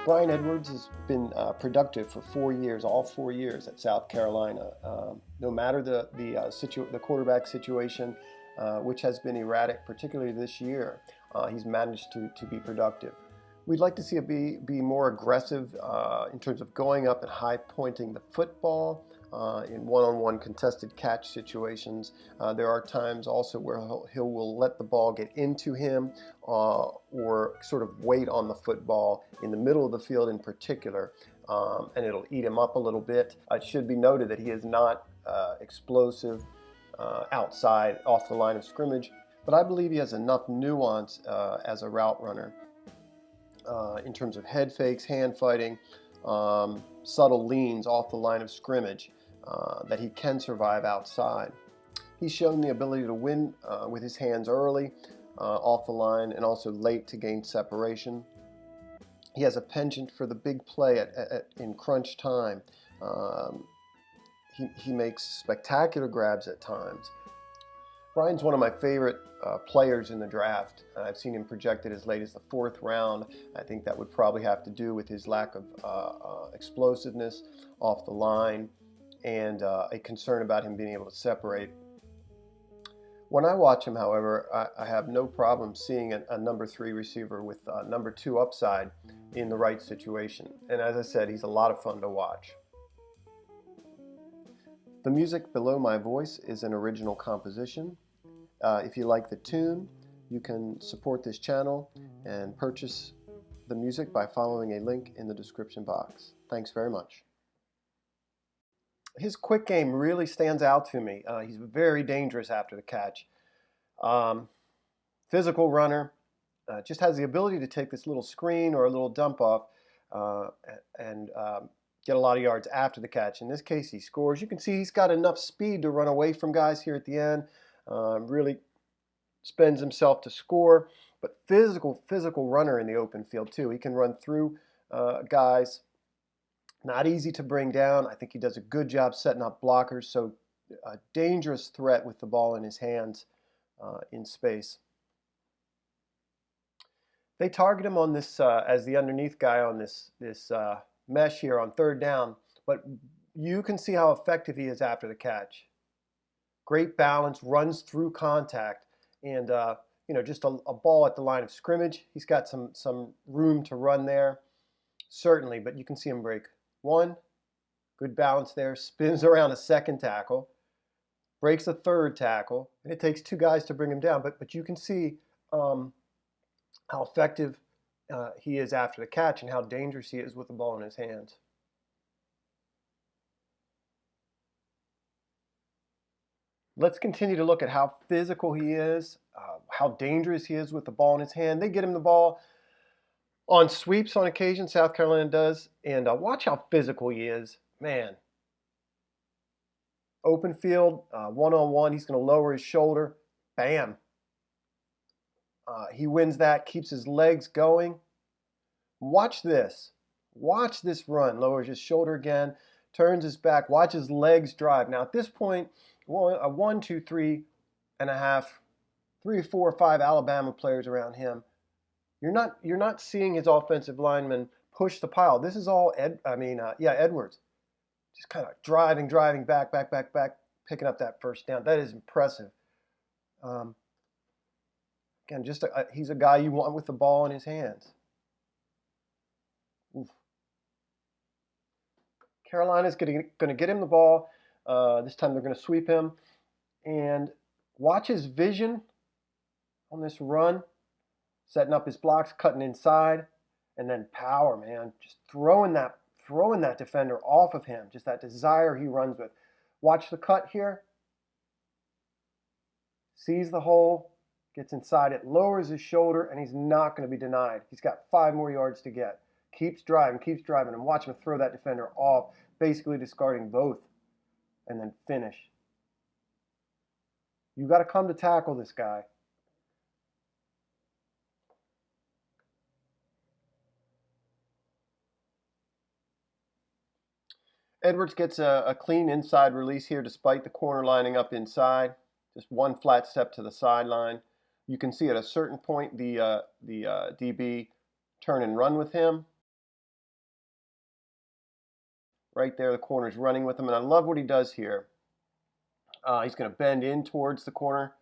Bryan Edwards has been productive for 4 years, all 4 years at South Carolina. No matter the quarterback situation, which has been erratic, particularly this year, he's managed to be productive. We'd like to see it be more aggressive in terms of going up and high pointing the football in one-on-one contested catch situations. There are times also where he will let the ball get into him or sort of wait on the football in the middle of the field in particular, and it'll eat him up a little bit. It should be noted that he is not explosive outside off the line of scrimmage, but I believe he has enough nuance as a route runner in terms of head fakes, hand fighting, subtle leans off the line of scrimmage that he can survive outside. He's shown the ability to win with his hands early off the line and also late to gain separation. He has a penchant for the big play in crunch time. He makes spectacular grabs at times. Bryan's one of my favorite players in the draft. I've seen him projected as late as the 4th round. I think that would probably have to do with his lack of explosiveness off the line and a concern about him being able to separate. When I watch him, however, I have no problem seeing a number 3 receiver with number 2 upside in the right situation. And as I said, he's a lot of fun to watch. The music below my voice is an original composition. If you like the tune, you can support this channel and purchase the music by following a link in the description box. Thanks very much. His quick game really stands out to me. He's very dangerous after the catch. Physical runner, just has the ability to take this little screen or a little dump off and get a lot of yards after the catch. In this case, he scores. You can see he's got enough speed to run away from guys here at the end. Really spends himself to score, but physical runner in the open field too. He can run through guys. Not easy to bring down. I think he does a good job setting up blockers, so a dangerous threat with the ball in his hands in space. They target him on this as the underneath guy on this mesh here on 3rd down, but you can see how effective he is after the catch. Great balance, runs through contact, and just a ball at the line of scrimmage. He's got some room to run there, certainly, but you can see him break 1, good balance there, spins around a 2nd tackle, breaks a 3rd tackle, and it takes 2 guys to bring him down, but you can see how effective he is after the catch and how dangerous he is with the ball in his hands. Let's continue to look at how physical he is, how dangerous he is with the ball in his hand. They get him the ball on sweeps on occasion, South Carolina does, and watch how physical he is. Man, open field, one-on-one, he's going to lower his shoulder. Bam. He wins that, keeps his legs going. Watch this. Watch this run. Lowers his shoulder again, turns his back, watch his legs drive. Now at this point, a 1, 2, 3 and a half, 3, 4, 5 Alabama players around him. You're not seeing his offensive linemen push the pile. This is all Edwards. Just kind of driving back, picking up that 1st down. That is impressive. Again, he's a guy you want with the ball in his hands. Oof. Carolina's going to get him the ball. This time they're going to sweep him. And watch his vision on this run. Setting up his blocks, cutting inside, and then power, man. Just throwing that defender off of him. Just that desire he runs with. Watch the cut here. Sees the hole, gets inside it, lowers his shoulder, and he's not going to be denied. He's got 5 more yards to get. Keeps driving, and watch him throw that defender off, basically discarding both, and then finish. You got to come to tackle this guy. Edwards gets a clean inside release here despite the corner lining up inside. Just 1 flat step to the sideline. You can see at a certain point the DB turn and run with him. right there. The corner's running with him, and I love what he does here. He's going to bend in towards the corner,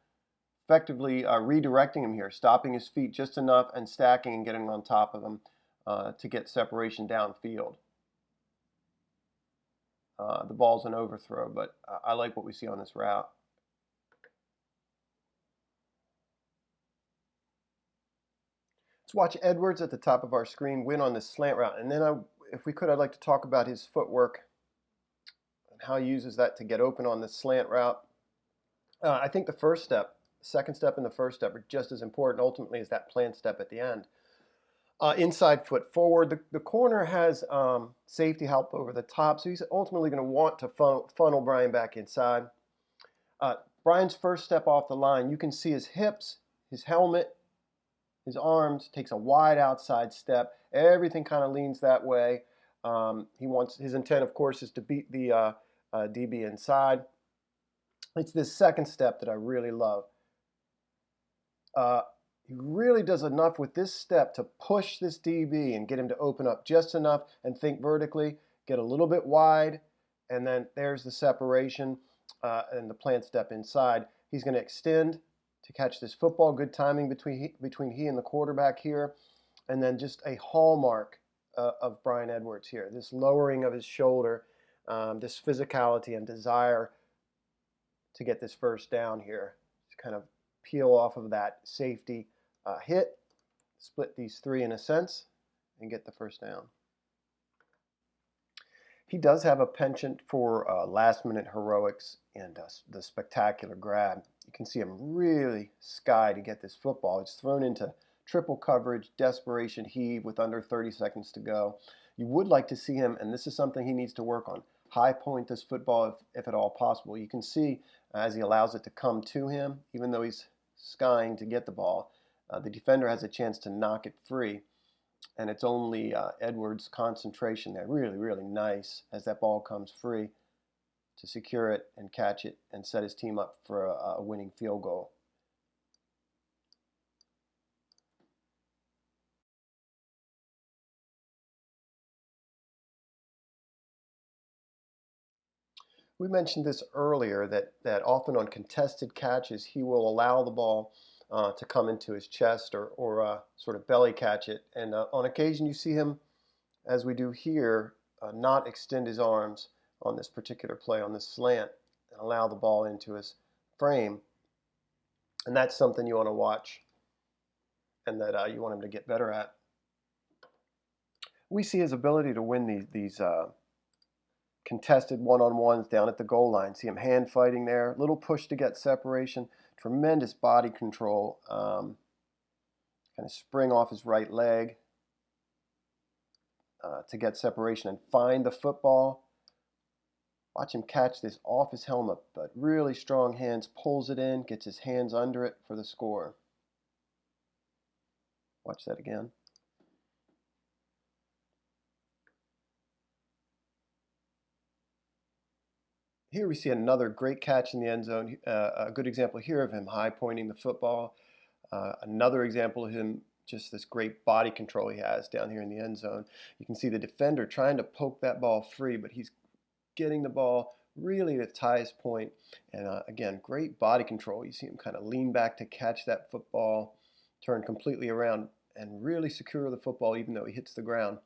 effectively redirecting him here, stopping his feet just enough and stacking and getting on top of him to get separation downfield. The ball's an overthrow, but I like what we see on this route. Let's watch Edwards at the top of our screen win on this slant route. And then, if we could, I'd like to talk about his footwork and how he uses that to get open on this slant route. I think the first step, second step and the first step are just as important ultimately as that plant step at the end. Inside foot forward. The corner has safety help over the top, so he's ultimately going to want to funnel Bryan back inside. Bryan's first step off the line, you can see his hips, his helmet, his arms, takes a wide outside step. Everything kind of leans that way. His intent, of course, is to beat the DB inside. It's this second step that I really love. He really does enough with this step to push this DB and get him to open up just enough and think vertically, get a little bit wide, and then there's the separation and the plant step inside. He's going to extend to catch this football. Good timing between he and the quarterback here. And then just a hallmark of Bryan Edwards here. This lowering of his shoulder, this physicality and desire to get this first down here. To kind of peel off of that safety hit, split these three in a sense, and get the first down. He does have a penchant for last-minute heroics and the spectacular grab. You can see him really sky to get this football. It's thrown into triple coverage, desperation heave with under 30 seconds to go. You would like to see him, and this is something he needs to work on, high point this football if at all possible. You can see as he allows it to come to him, even though he's skying to get the ball, the defender has a chance to knock it free. And it's only Edwards' concentration there. Really, really nice as that ball comes free to secure it and catch it and set his team up for a winning field goal. We mentioned this earlier that often on contested catches he will allow the ball to come into his chest or sort of belly catch it. And on occasion you see him, as we do here, not extend his arms on this particular play, on this slant, and allow the ball into his frame. And that's something you want to watch and that you want him to get better at. We see his ability to win these contested one-on-ones down at the goal line. See him hand fighting there, little push to get separation, tremendous body control, kind of spring off his right leg to get separation and find the football. Watch him catch this off his helmet, but really strong hands, pulls it in, gets his hands under it for the score. Watch that again. Here we see another great catch in the end zone. A good example here of him high pointing the football. Another example of him, just this great body control he has down here in the end zone. You can see the defender trying to poke that ball free, but he's getting the ball really at its highest point. And again, great body control. You see him kind of lean back to catch that football, turn completely around, and really secure the football even though he hits the ground.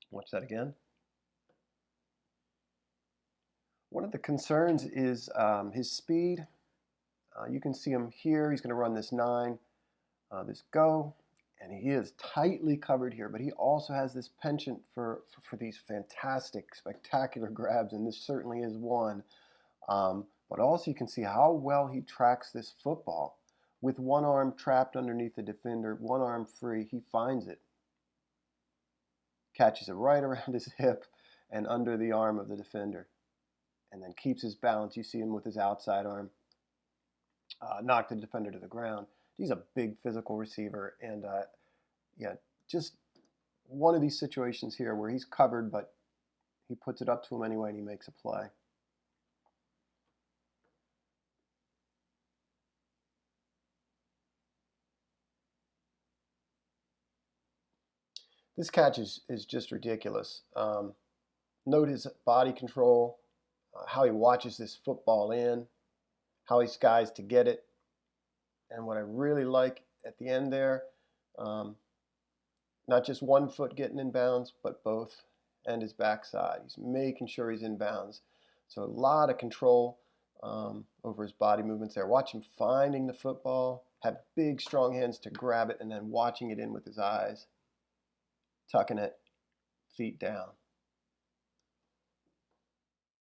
Watch that again. One of the concerns is his speed. You can see him here. He's going to run this 9, this go, and he is tightly covered here, but he also has this penchant for these fantastic, spectacular grabs, and this certainly is one. But also you can see how well he tracks this football. With one arm trapped underneath the defender, one arm free, he finds it. Catches it right around his hip and under the arm of the defender. And then keeps his balance. You see him with his outside arm knock the defender to the ground. He's a big physical receiver, and yeah, just one of these situations here where he's covered, but he puts it up to him anyway, and he makes a play. This catch is just ridiculous. Note his body control, how he watches this football in, how he skies to get it. And what I really like at the end there, um, not just one foot getting in bounds, but both, and his backside. He's making sure he's in bounds. So a lot of control over his body movements there. Watch him finding the football, have big, strong hands to grab it, and then watching it in with his eyes, tucking it, feet down.